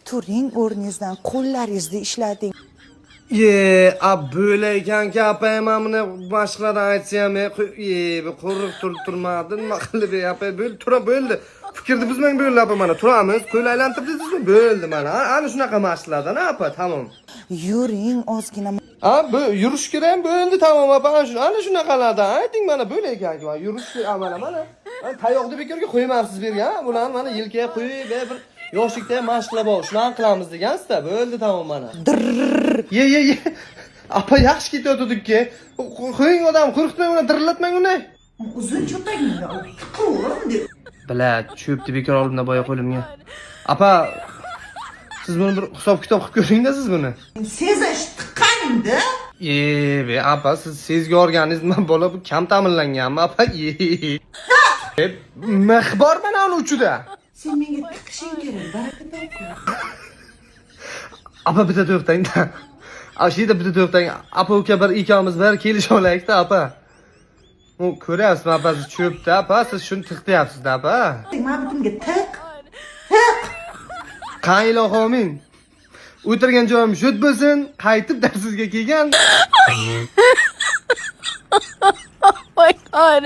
turing o'rningizdan, qo'llaringizni ishlating. Böyle ekanki apa men buni boshqalarga aytsam, bu qo'rq turmadi, nima qilib apa bo'ldi, tura bo'ldi. Fikrni buzmang bo'ldi apa mana turamiz, qo'l aylantirdingizmi? Bo'ldi mana. Ana shunaqa mashqlardan apa, tamom. Yuring ozgina. Bu yurish kerak bo'ldi, tamom apa. Ana shunaqalardan ayting mana bo'ldi ekanki, mana yurish mana. Mana tayoqni bekorga qo'ymayapsiz bergan. Bularni mana yelkaga qo'yib, bir yoshlikda mashqlar bor. Shuni qilamiz degansizda, bo'ldi tamom mana. Ye. Apa yaxshi ketayotdik-ku. Qo'ying odam, qo'rqitmang uni, dirillatmang uni. Uzun cho'tagingni quvim deb. Bila, cho'pni bekor oldimda boya qo'limga. Apa, siz buni bir hisob-kitob qilib ko'ring-da siz buni. Sezish tiqqaningda. Be, apa, siz sezgi organizm bola bu kam ta'minlanganmi, apa? Mix bor mana uni uchida. Sen menga tiqishing kerak, baraka to'q. Apa, bitta to'xtang-da. Ashida bitta to'xtang. Apa uka bir ikkamiz bir kelisha olaylik-da, apa. U ko'ryapsizmi, apa, siz cho'pda, apa, siz shuni tiqdayapsiz-da, apa. Men butunga tiq. Qaylo xomin. O'tirgan joyim shut bo'lsin, qaytib darsizga kelgan. Oh my god.